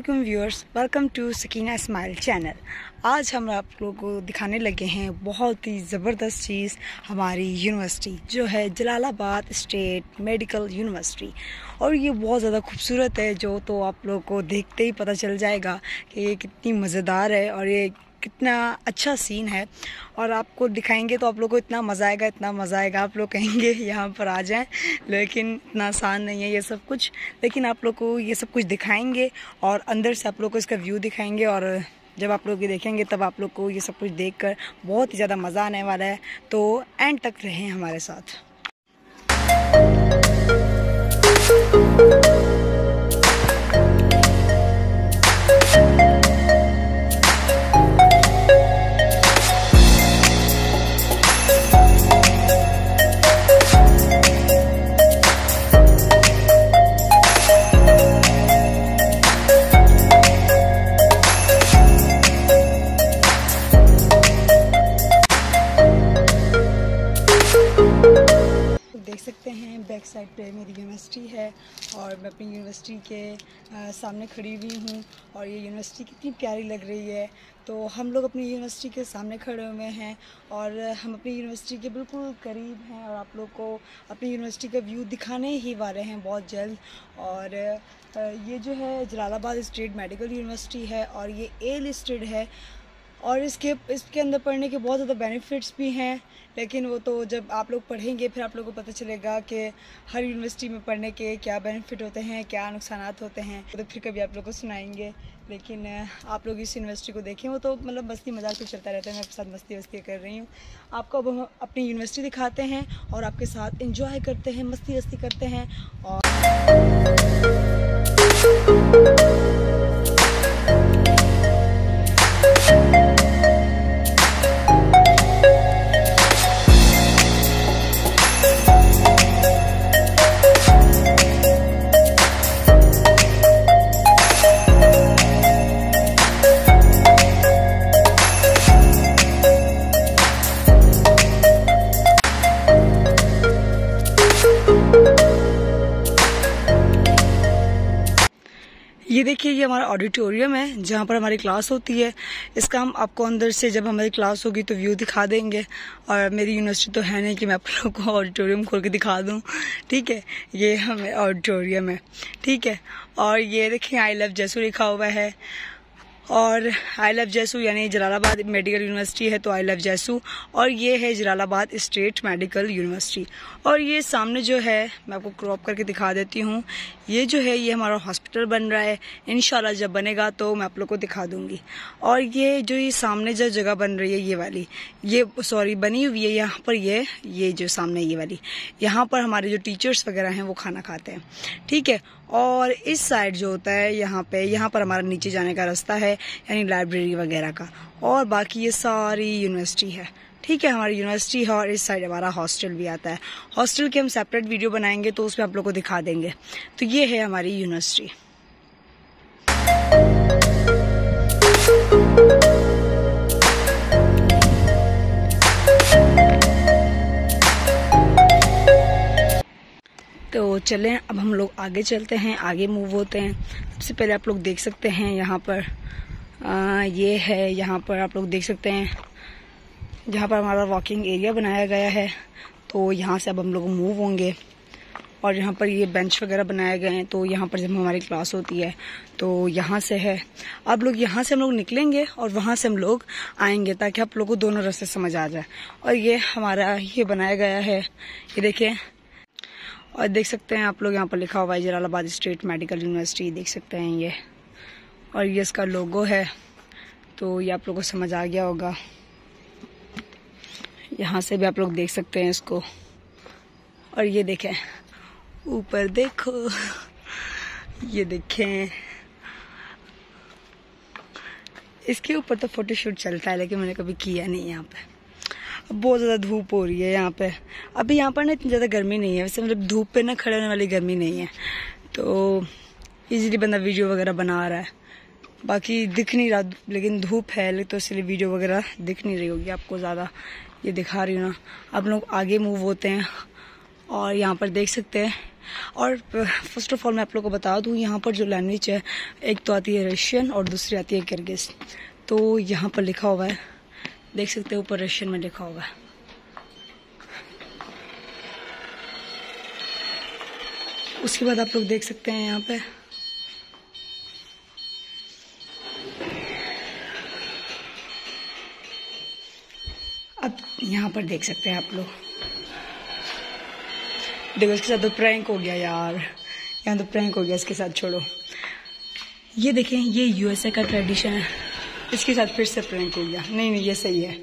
अस्सलामुअलैकुम viewers, welcome to Sakina smile channel. आज हम आप लोगों को दिखाने लगे हैं बहुत ही ज़बरदस्त चीज़, हमारी यूनिवर्सिटी जो है जलालाबाद स्टेट मेडिकल यूनिवर्सिटी। और ये बहुत ज़्यादा खूबसूरत है, जो तो आप लोगों को देखते ही पता चल जाएगा कि ये कितनी मज़ेदार है और ये कितना अच्छा सीन है। और आपको दिखाएंगे तो आप लोगों को इतना मज़ा आएगा, आप लोग कहेंगे यहाँ पर आ जाएं, लेकिन इतना आसान नहीं है ये सब कुछ। लेकिन आप लोग को ये सब कुछ दिखाएंगे और अंदर से आप लोग को इसका व्यू दिखाएंगे, और जब आप लोग ये देखेंगे तब आप लोग को ये सब कुछ देखकर बहुत ही ज़्यादा मज़ा आने वाला है। तो एंड तक रहें हमारे साथ। देख सकते हैं बैक साइड पे मेरी यूनिवर्सिटी है और मैं अपनी यूनिवर्सिटी के सामने खड़ी हुई हूँ। और ये यूनिवर्सिटी कितनी प्यारी लग रही है। तो हम लोग अपनी यूनिवर्सिटी के सामने खड़े हुए हैं और हम अपनी यूनिवर्सिटी के बिल्कुल करीब हैं और आप लोग को अपनी यूनिवर्सिटी का व्यू दिखाने ही वाले हैं बहुत जल्द। और ये जो है जलालाबाद स्टेट मेडिकल यूनिवर्सिटी है और ये ए लिस्टेड है और इसके अंदर पढ़ने के बहुत ज़्यादा बेनिफिट्स भी हैं। लेकिन वो तो जब आप लोग पढ़ेंगे फिर आप लोगों को पता चलेगा कि हर यूनिवर्सिटी में पढ़ने के क्या बेनिफिट होते हैं, क्या नुकसानात होते हैं, तो फिर कभी आप लोग को सुनाएंगे। लेकिन आप लोग इस यूनिवर्सिटी को देखें, वो तो मतलब मस्ती मजाक तो चलता रहता है, मैं आपके साथ मस्ती वस्ती कर रही हूँ। आपको अब हम अपनी यूनिवर्सिटी दिखाते हैं और आपके साथ इंजॉय करते हैं, मस्ती वस्ती करते हैं। और ये देखिए, ये हमारा ऑडिटोरियम है जहाँ पर हमारी क्लास होती है। इसका हम आपको अंदर से जब हमारी क्लास होगी तो व्यू दिखा देंगे। और मेरी यूनिवर्सिटी तो है नहीं कि मैं आप लोगों को ऑडिटोरियम खोल के दिखा दूँ, ठीक है। ये हमें ऑडिटोरियम है, ठीक है। और ये देखिए आई लव जैसू लिखा हुआ है, और आई लव जैसू यानी जलालाबाद मेडिकल यूनिवर्सिटी है तो आई लव जैसू। और ये है जलालाबाद स्टेट मेडिकल यूनिवर्सिटी। और ये सामने जो है मैं आपको क्रॉप करके दिखा देती हूँ, ये जो है ये हमारा हॉस्पिटल बन रहा है। इंशाल्लाह जब बनेगा तो मैं आप लोग को दिखा दूंगी। और ये जो ये सामने जो जगह बन रही है ये वाली, ये सॉरी बनी हुई है यहाँ पर, ये जो सामने ये वाली, यहाँ पर हमारे जो टीचर्स वगैरह हैं वो खाना खाते हैं, ठीक है। और इस साइड जो होता है यहाँ पर हमारा नीचे जाने का रास्ता है, यानी लाइब्रेरी वगैरह का। और बाकी ये सारी यूनिवर्सिटी है, ठीक है, हमारी यूनिवर्सिटी है। और इस साइड हमारा हॉस्टल भी आता है। हॉस्टल की हम सेपरेट वीडियो बनाएंगे तो उसमें आप लोग को दिखा देंगे। तो ये है हमारी यूनिवर्सिटी। तो चलें अब हम लोग आगे चलते हैं, आगे मूव होते हैं। सबसे पहले आप लोग देख सकते हैं यहाँ पर ये है, यहाँ पर आप लोग देख सकते हैं जहाँ पर हमारा वॉकिंग एरिया बनाया गया है। तो यहाँ से अब हम लोग मूव होंगे और यहाँ पर ये बेंच वगैरह बनाए गए हैं। तो यहाँ पर जब हमारी क्लास होती है तो यहाँ से है, अब लोग यहाँ से हम लोग निकलेंगे और वहाँ से हम लोग आएंगे ताकि आप लोगों को दोनों रास्ते समझ आ जाए। और ये हमारा ये बनाया गया है, ये देखें। और देख सकते हैं आप लोग यहाँ पर लिखा हुआ है जलालाबाद स्टेट मेडिकल यूनिवर्सिटी, देख सकते हैं ये। और ये इसका लोगो है, तो ये आप लोगों को समझ आ गया होगा। यहाँ से भी आप लोग देख सकते हैं इसको। और ये देखें ऊपर देखो, ये देखें, इसके ऊपर तो फोटोशूट चलता है लेकिन मैंने कभी किया नहीं यहाँ पे। अब बहुत ज़्यादा धूप हो रही है यहाँ पे। अभी यहाँ पर ना इतनी ज़्यादा गर्मी नहीं है, वैसे मतलब धूप पे ना खड़े होने वाली गर्मी नहीं है, तो इजीली बंदा वीडियो वगैरह बना रहा है। बाकी दिख नहीं रहा, लेकिन धूप है तो इसलिए वीडियो वगैरह दिख नहीं रही होगी आपको ज़्यादा। ये दिखा रही हूँ ना। अब लोग आगे मूव होते हैं और यहाँ पर देख सकते हैं और फर्स्ट ऑफ ऑल मैं आप लोगों को बता दूं, यहाँ पर जो लैंग्वेज है, एक तो आती है रशियन और दूसरी आती है किर्गिज। तो यहाँ पर लिखा हुआ है, देख सकते हो ऊपर रशियन में लिखा हुआ है। उसके बाद आप लोग देख सकते हैं यहाँ पे अब यहाँ पर देख सकते हैं आप लोग, देखो इसके साथ तो प्रैंक हो गया यार, यहाँ तो प्रैंक हो गया इसके साथ, छोड़ो। ये देखें, ये यूएसए का ट्रेडिशन है, इसके साथ फिर से प्रैंक हो गया। नहीं ये सही है,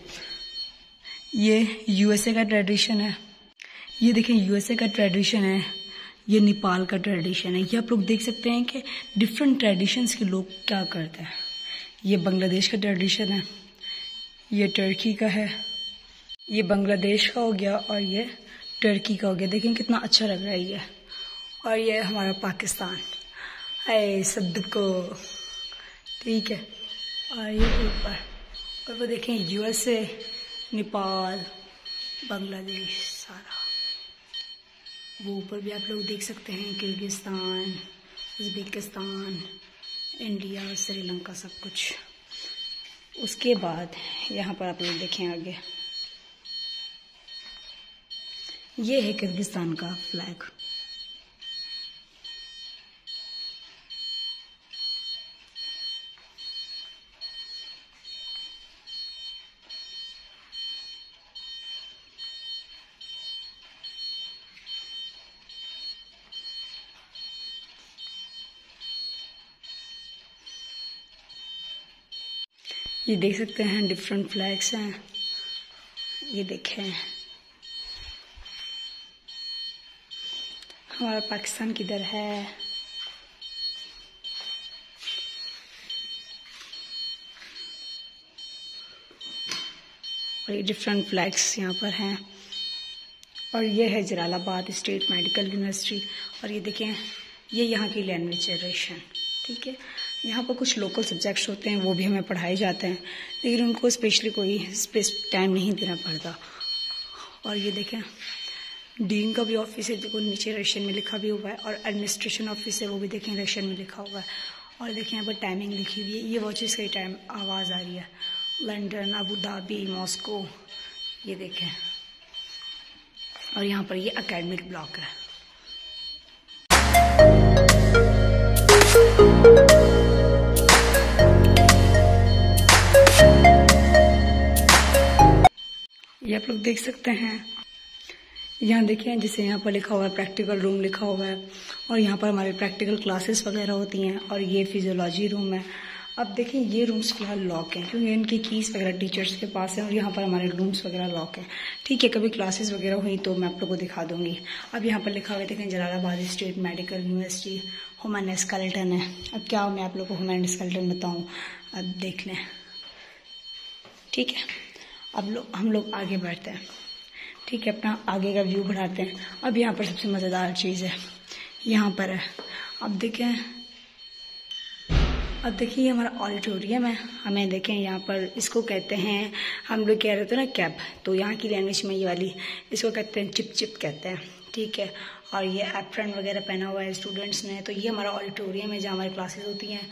ये यूएसए का ट्रेडिशन है। ये देखें यूएसए का ट्रेडिशन है, ये नेपाल का ट्रेडिशन है। ये आप लोग देख सकते हैं कि डिफरेंट ट्रेडिशंस के लोग क्या करते हैं। ये बांग्लादेश का ट्रेडिशन है, ये टर्की का है, ये बांग्लादेश का हो गया और ये टर्की का हो गया। देखें कितना अच्छा लग रहा है ये। और ये हमारा पाकिस्तान है सबको, ठीक है। और ये ऊपर, और वो देखें यूएसए, नेपाल, बांग्लादेश सारा। वो ऊपर भी आप लोग देख सकते हैं, किर्गिस्तान, उज़्बेकिस्तान, इंडिया, श्रीलंका, सब कुछ। उसके बाद यहाँ पर आप लोग देखें आगे, ये है किर्गिस्तान का फ्लैग। ये देख सकते हैं डिफरेंट फ्लैग्स हैं, ये देखें हमारा पाकिस्तान किधर है। और ये डिफरेंट फ्लैग्स यहाँ पर हैं। और ये है जलालाबाद स्टेट मेडिकल यूनिवर्सिटी। और ये देखें, ये यहाँ की लैंग्वेज है रशियन, ठीक है। यहाँ पर कुछ लोकल सब्जेक्ट्स होते हैं, वो भी हमें पढ़ाए जाते हैं, लेकिन उनको स्पेशली कोई टाइम नहीं देना पड़ता। और ये देखें डीन का भी ऑफिस है, जो नीचे रशियन में लिखा भी हुआ है। और एडमिनिस्ट्रेशन ऑफिस है, वो भी देखें रशियन में लिखा हुआ है। और देखें यहाँ पर टाइमिंग लिखी हुई है, ये वॉचेस का ही टाइम आवाज़ आ रही है। लंदन, अबू धाबी, मॉस्को, ये देखें। और यहाँ पर ये एकेडमिक ब्लॉक है। ये आप लोग देख सकते हैं, यहाँ देखिए जैसे यहाँ पर लिखा हुआ है प्रैक्टिकल रूम लिखा हुआ है। और यहाँ पर हमारे प्रैक्टिकल क्लासेस वगैरह होती हैं। और ये फिजियोलॉजी रूम है। अब देखिए ये रूम्स फिलहाल लॉक हैं, क्योंकि इनकी कीज़ वगैरह टीचर्स के पास है। और यहाँ पर हमारे रूम्स वगैरह लॉक हैं, ठीक है। कभी क्लासेस वगैरह हुई तो मैं आप लोगों को दिखा दूंगी। अब यहाँ पर लिखा हुआ है देखें Jalalabad state medical university, human skeleton है। अब क्या मैं आप लोगों को ह्यूमन स्केलेटन बताऊँ, अब देख लें, ठीक है। अब हम लोग आगे बढ़ते हैं, ठीक है, अपना आगे का व्यू बढ़ाते हैं। अब यहाँ पर सबसे मज़ेदार चीज़ है, यहाँ पर है। अब देखिए ये हमारा ऑडिटोरियम है। हमें देखें यहाँ पर इसको कहते हैं, हम लोग कह रहे थे ना कैप, तो यहाँ की लैंग्वेज में ये वाली इसको कहते हैं चिप चिप कहते हैं, ठीक है। और ये एप्रन वगैरह पहना हुआ है स्टूडेंट्स ने। तो ये हमारा ऑडिटोरियम है जहाँ हमारी क्लासेस होती हैं,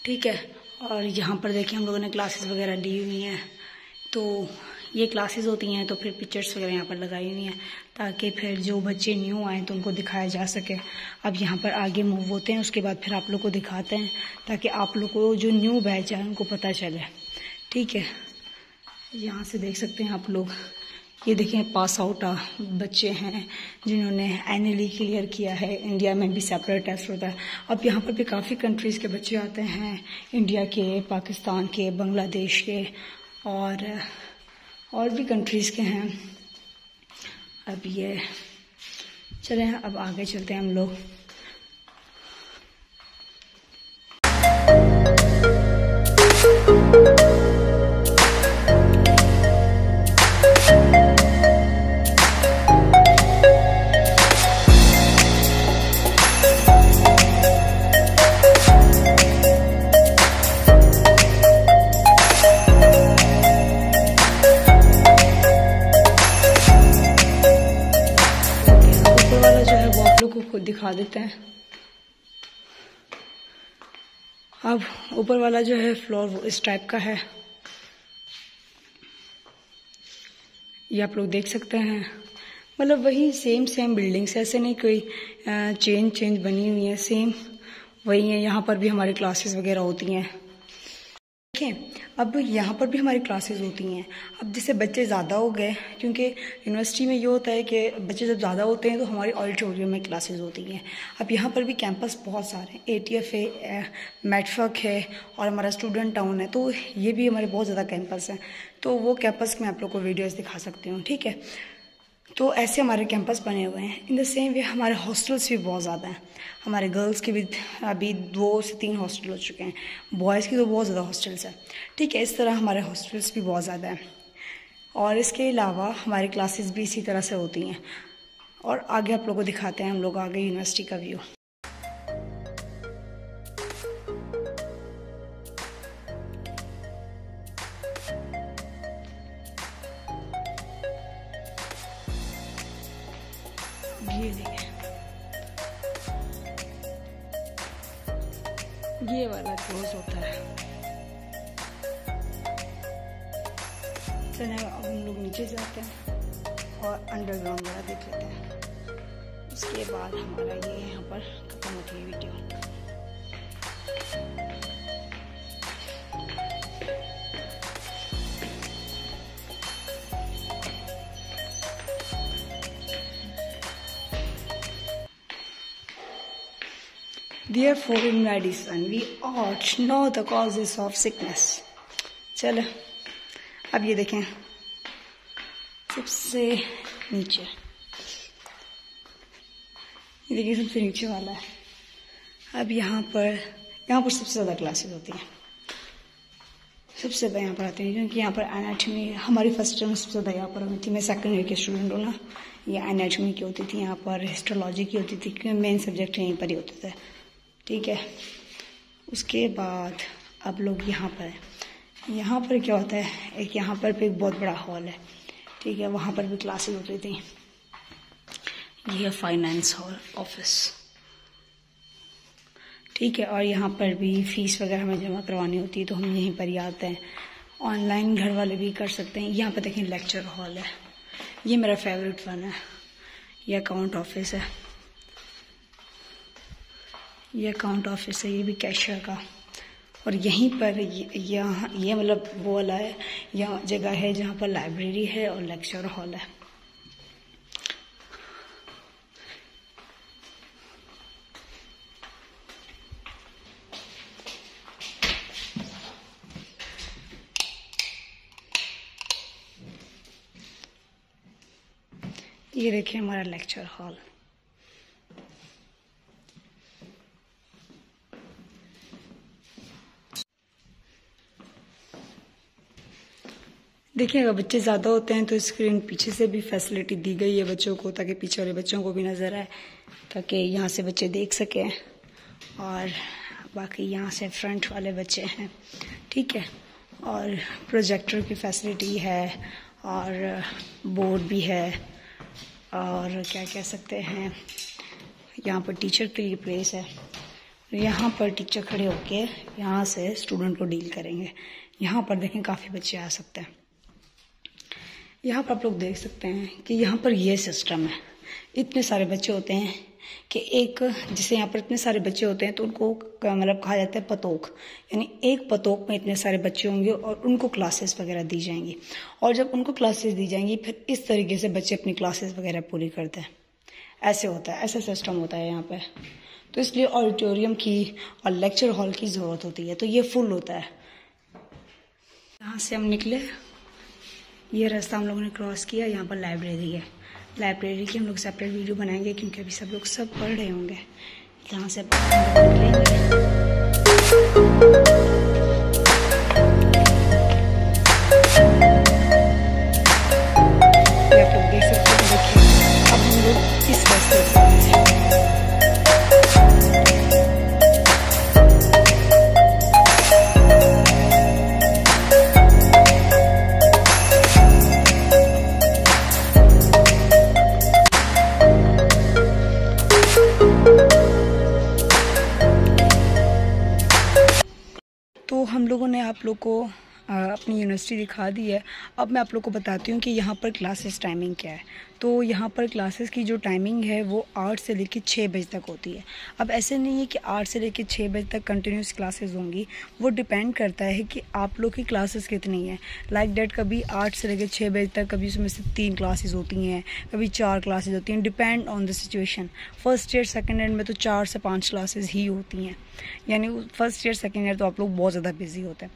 ठीक है। और यहाँ पर देखिए हम लोगों ने क्लासेस वगैरह ली हुई हैं। तो ये क्लासेस होती हैं, तो फिर पिक्चर्स वगैरह यहाँ पर लगाई हुई हैं, ताकि फिर जो बच्चे न्यू आए तो उनको दिखाया जा सके। अब यहाँ पर आगे मूव होते हैं, उसके बाद फिर आप लोग को दिखाते हैं, ताकि आप लोग को जो न्यू बैच है उनको पता चले, ठीक है। यहाँ से देख सकते हैं आप लोग, ये देखें पास आउट बच्चे हैं जिन्होंने एनुअली क्लियर किया है। इंडिया में भी सेपरेट टेस्ट होता है। अब यहाँ पर भी काफ़ी कंट्रीज़ के बच्चे आते हैं, इंडिया के, पाकिस्तान के, बांग्लादेश के और भी कंट्रीज़ के हैं। अब ये चलें, अब आगे चलते हैं हम लोग। दिखा देते हैं। अब ऊपर वाला जो है फ्लोर वो इस टाइप का है, ये आप लोग देख सकते हैं। मतलब वही सेम बिल्डिंग्स, ऐसे नहीं कोई चेंज बनी हुई है, सेम वही है। यहाँ पर भी हमारी क्लासेस वगैरह होती हैं। अब यहाँ पर भी हमारी क्लासेस होती हैं। अब जैसे बच्चे ज़्यादा हो गए, क्योंकि यूनिवर्सिटी में ये होता है कि बच्चे जब ज़्यादा होते हैं तो हमारी ऑडिटोरियम में क्लासेस होती हैं। अब यहाँ पर भी कैंपस बहुत सारे हैं, ATF है, मैटफक है और हमारा स्टूडेंट टाउन है, तो ये भी हमारे बहुत ज़्यादा कैंपस हैं। तो वो कैंपस में आप लोग को वीडियोज़ दिखा सकती हूँ, ठीक है। तो ऐसे हमारे कैंपस बने हुए हैं। इन द सेम वे हमारे हॉस्टल्स भी बहुत ज़्यादा हैं। हमारे गर्ल्स के भी अभी 2 से 3 हॉस्टल हो चुके हैं, बॉयज़ की तो बहुत ज़्यादा हॉस्टल्स हैं, ठीक है। इस तरह हमारे हॉस्टल्स भी बहुत ज़्यादा हैं और इसके अलावा हमारी क्लासेस भी इसी तरह से होती हैं। और आगे आप लोगों को दिखाते हैं हम लोग आगे यूनिवर्सिटी का व्यू। ये देखें, ये वाला क्लोज होता है। चलिए अब हम लोग नीचे जाते हैं और अंडरग्राउंड वाला देख लेते हैं। उसके बाद हमारा ये यहाँ पर खत्म होती है video. Therefore, in medicine, we ought to know the causes of sickness. चलो अब ये देखें, सबसे नीचे, ये देखिए सबसे नीचे वाला है। अब यहाँ पर सबसे ज़्यादा क्लासेस होती हैं, सबसे ज़्यादा यहाँ पर आती हैं, क्योंकि यहाँ पर एनाटॉमी हमारी फर्स्ट ईयर में सबसे ज़्यादा यहाँ पर होती थी। मैं सेकंड ईयर की स्टूडेंट हूँ ना, ये एनाटॉमी की होती थी, यहाँ पर हिस्टोलॉजी की होती थी, क्योंकि मेन सब्जेक्ट यहीं पर ही होते थे, ठीक है। उसके बाद अब लोग यहाँ पर क्या होता है, एक यहाँ पर भी एक बहुत बड़ा हॉल है, ठीक है, वहाँ पर भी क्लासेस होती थी। ये है फाइनेंस हॉल ऑफिस, ठीक है। और यहाँ पर भी फीस वगैरह हमें जमा करवानी होती है तो हम यहीं पर ही आते हैं। ऑनलाइन घर वाले भी कर सकते हैं। यहाँ पर देखें लेक्चर हॉल है, ये मेरा फेवरेट वन है। ये अकाउंट ऑफिस है, ये अकाउंट ऑफिस है, ये भी कैशियर का। और यहीं पर यहाँ ये मतलब वो वाला है, यहाँ जगह है जहाँ पर लाइब्रेरी है और लेक्चर हॉल है। ये देखिए हमारा लेक्चर हॉल। देखिए अगर बच्चे ज़्यादा होते हैं तो स्क्रीन पीछे से भी फैसिलिटी दी गई है बच्चों को, ताकि पीछे वाले बच्चों को भी नज़र आए, ताकि यहाँ से बच्चे देख सकें। और बाकी यहाँ से फ्रंट वाले बच्चे हैं, ठीक है। और प्रोजेक्टर की फैसिलिटी है और बोर्ड भी है, और क्या कह सकते हैं, यहाँ पर टीचर के लिए प्लेस है। यहाँ पर टीचर खड़े होके यहाँ से स्टूडेंट को डील करेंगे। यहाँ पर देखें काफ़ी बच्चे आ सकते हैं। यहाँ पर आप लोग देख सकते हैं कि यहाँ पर ये सिस्टम है, इतने सारे बच्चे होते हैं कि एक, जैसे यहाँ पर इतने सारे बच्चे होते हैं तो उनको मतलब कहा जाता है पतोक, यानी एक पतोक में इतने सारे बच्चे होंगे और उनको क्लासेस वगैरह दी जाएंगी। और जब उनको क्लासेस दी जाएंगी फिर इस तरीके से बच्चे अपनी क्लासेस वगैरह पूरी करते हैं। ऐसे होता है, ऐसा सिस्टम होता है यहाँ पे। तो इसलिए ऑडिटोरियम की और लेक्चर हॉल की ज़रूरत होती है। तो ये फुल होता है। यहाँ से हम निकले, ये रास्ता हम लोगों ने क्रॉस किया, यहाँ पर लाइब्रेरी है। लाइब्रेरी की हम लोग सेपरेट वीडियो बनाएंगे, क्योंकि अभी सब लोग सब पढ़ रहे होंगे। यहाँ से आप लोग देख सकते हैं। देखिए अब हम लोग इस रास्ते से आप लोग को अपनी यूनिवर्सिटी दिखा दी है। अब मैं आप लोग को बताती हूँ कि यहाँ पर क्लासेस टाइमिंग क्या है। तो यहाँ पर क्लासेस की जो टाइमिंग है वो 8 से लेकर 6 बजे तक होती है। अब ऐसे नहीं है कि 8 से लेकर 6 बजे तक कंटिन्यूस क्लासेस होंगी, वो डिपेंड करता है कि आप लोग की क्लासेस कितनी है। लाइक डेट कभी 8 से लेकर 6 बजे तक, कभी उसमें से 3 क्लासेस होती हैं, कभी 4 क्लासेस होती हैं, depend on the situation. First year second year में तो 4 से 5 क्लासेस ही होती हैं, यानी फर्स्ट ईयर सेकेंड ईयर तो आप लोग बहुत ज़्यादा बिजी होते हैं।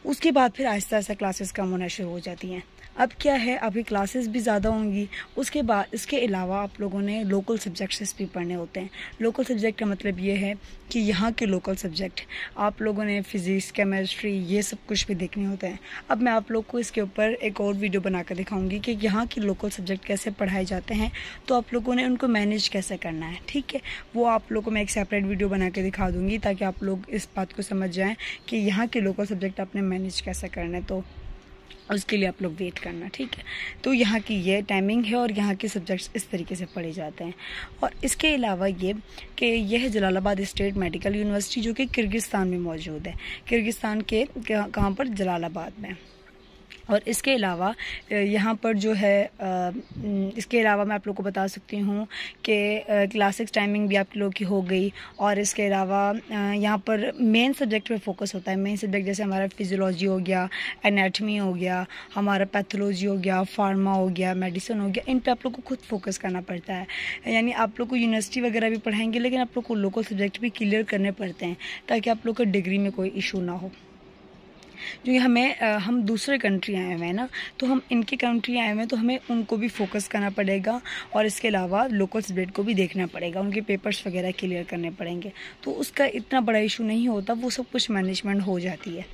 उसके बाद फिर आहिस्ता आहिस्ता क्लासेस कम होना शुरू हो जाती हैं। अब क्या है, अभी क्लासेस भी ज़्यादा होंगी। उसके बाद इसके अलावा आप लोगों ने लोकल सब्जेक्ट्स भी पढ़ने होते हैं। लोकल सब्जेक्ट का मतलब ये है कि यहाँ के लोकल सब्जेक्ट आप लोगों ने फिज़िक्स, केमिस्ट्री, ये सब कुछ भी देखने होते हैं। अब मैं आप लोग को इसके ऊपर एक और वीडियो बनाकर दिखाऊंगी कि यहाँ के लोकल सब्जेक्ट कैसे पढ़ाए जाते हैं, तो आप लोगों ने उनको मैनेज कैसे करना है। ठीक है, वो आप लोगों को मैं एक सेपरेट वीडियो बना के दिखा दूँगी ताकि आप लोग इस बात को समझ जाएँ कि यहाँ के लोकल सब्जेक्ट आपने मैनेज कैसे करना है। तो उसके लिए आप लोग वेट करना, ठीक है। तो यहाँ की ये टाइमिंग है और यहाँ के सब्जेक्ट्स इस तरीके से पढ़े जाते हैं। और इसके अलावा ये कि यह जलालाबाद स्टेट मेडिकल यूनिवर्सिटी जो कि किर्गिस्तान में मौजूद है। किर्गिस्तान के कहाँ पर? जलालाबाद में। और इसके अलावा यहाँ पर जो है इसके अलावा मैं आप लोग को बता सकती हूँ कि क्लासिक्स टाइमिंग भी आप लोग की हो गई। और इसके अलावा यहाँ पर मेन सब्जेक्ट पे फोकस होता है। मेन सब्जेक्ट जैसे हमारा फिजियोलॉजी हो गया, एनाटमी हो गया, हमारा पैथोलॉजी हो गया, फार्मा हो गया, मेडिसिन हो गया, इन पे आप लोग को खुद फोकस करना पड़ता है। यानी आप लोग को यूनिवर्सिटी वगैरह भी पढ़ाएंगे, लेकिन आप लोग को लोकल सब्जेक्ट भी क्लियर करने पड़ते हैं ताकि आप लोग का डिग्री में कोई इशू ना हो। जो हम दूसरे कंट्री आए हुए हैं ना, तो हम इनके कंट्री आए हुए हैं तो हमें उनको भी फोकस करना पड़ेगा और इसके अलावा लोकल सब्जेक्ट को भी देखना पड़ेगा, उनके पेपर्स वगैरह क्लियर करने पड़ेंगे। तो उसका इतना बड़ा इशू नहीं होता, वो सब कुछ मैनेजमेंट हो जाती है।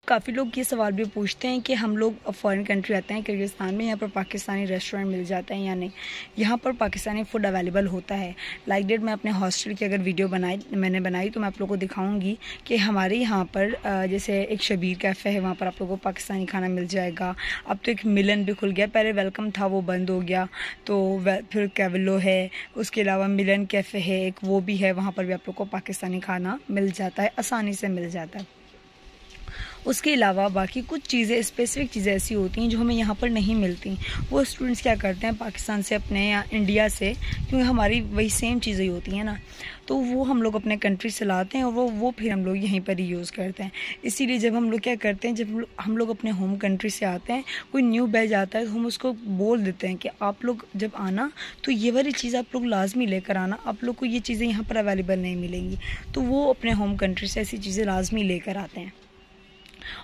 काफ़ी लोग ये सवाल भी पूछते हैं कि हम लोग फॉरेन कंट्री आते हैं किर्गिस्तान में, यहाँ पर पाकिस्तानी रेस्टोरेंट मिल जाते हैं या नहीं। यहाँ पर पाकिस्तानी फ़ूड अवेलेबल होता है। लाइक डेट मैं अपने हॉस्टल की अगर वीडियो मैंने बनाई तो मैं आप लोगों को दिखाऊंगी कि हमारे यहाँ पर जैसे एक शबीर कैफ़े है, वहाँ पर आप लोगों को पाकिस्तानी खाना मिल जाएगा। अब तो एक मिलन भी खुल गया, पहले वेलकम था वो बंद हो गया, तो फिर कैवलो है। उसके अलावा मिलन कैफ़े है एक, वो भी है, वहाँ पर भी आप लोग को पाकिस्तानी खाना मिल जाता है, आसानी से मिल जाता है। उसके अलावा बाकी कुछ चीज़ें, स्पेसिफिक चीज़ें ऐसी होती हैं जो हमें यहाँ पर नहीं मिलती। वो स्टूडेंट्स क्या करते हैं पाकिस्तान से अपने या इंडिया से, क्योंकि हमारी वही सेम चीज़ें होती हैं ना, तो वो हम लोग अपने कंट्री से लाते हैं और वो फिर हम लोग यहीं पर ही यूज़ करते हैं। इसीलिए जब हम लोग क्या करते हैं, जब हम लोग अपने होम कंट्री से आते हैं, कोई न्यू बैच आता है तो हम उसको बोल देते हैं कि आप लोग जब आना तो ये वाली चीज़ आप लोग लाजमी लेकर आना, आप लोग को ये चीज़ें यहाँ पर अवेलेबल नहीं मिलेंगी। तो वो अपने होम कंट्री से ऐसी चीज़ें लाजमी लेकर आते हैं।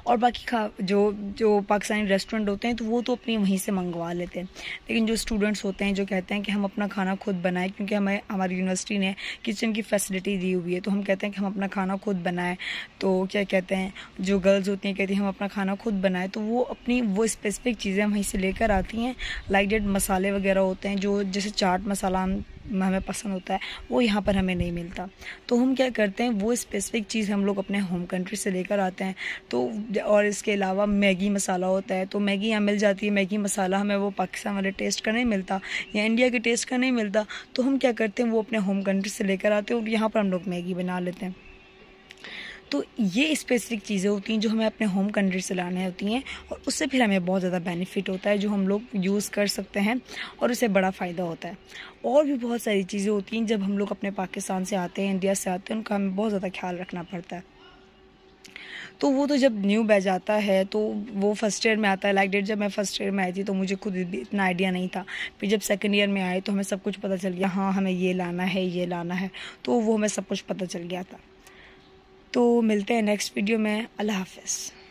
और बाकी जो पाकिस्तानी रेस्टोरेंट होते हैं तो वो तो अपनी वहीं से मंगवा लेते हैं। लेकिन जो स्टूडेंट्स होते हैं जो कहते हैं कि हम अपना खाना खुद बनाएं, क्योंकि हमारी यूनिवर्सिटी ने किचन की फैसिलिटी दी हुई है, तो हम कहते हैं कि हम अपना खाना खुद बनाएं। तो क्या कहते हैं, जो गर्ल्स होती हैं कहती हैं हम अपना खाना खुद बनाएं, तो वो स्पेसिफिक चीज़ें वहीं से लेकर आती हैं। लाइक डेट मसाले वगैरह होते हैं जो जैसे चाट मसाला हमें पसंद होता है, वो यहाँ पर हमें नहीं मिलता। तो हम क्या करते हैं, वो स्पेसिफिक चीज़ हम लोग अपने होम कंट्री से लेकर आते हैं। तो और इसके अलावा मैगी मसाला होता है, तो मैगी यहाँ मिल जाती है। मैगी मसाला हमें वो पाकिस्तान वाले टेस्ट का नहीं मिलता या इंडिया के टेस्ट का नहीं मिलता, तो हम क्या करते हैं वो अपने होम कंट्री से लेकर आते हैं और यहाँ पर हम लोग मैगी बना लेते हैं। तो ये स्पेसिफिक चीज़ें होती हैं जो हमें अपने होम कंट्री से लाने होती हैं और उससे फिर हमें बहुत ज़्यादा बेनिफिट होता है जो हम लोग यूज़ कर सकते हैं और उससे बड़ा फ़ायदा होता है। और भी बहुत सारी चीज़ें होती हैं जब हम लोग अपने पाकिस्तान से आते हैं, इंडिया से आते हैं, उनका हमें बहुत ज़्यादा ख्याल रखना पड़ता है। तो वो तो जब न्यू बैच आता है तो वो फर्स्ट ईयर में आता है। लाइक डेट जब मैं फर्स्ट ईयर में आई थी तो मुझे खुद भी इतना आइडिया नहीं था। फिर जब सेकंड ईयर में आए तो हमें सब कुछ पता चल गया, हाँ हमें ये लाना है, ये लाना है, तो वो हमें सब कुछ पता चल गया था। तो मिलते हैं नेक्स्ट वीडियो में। अल्लाह हाफ़िज़।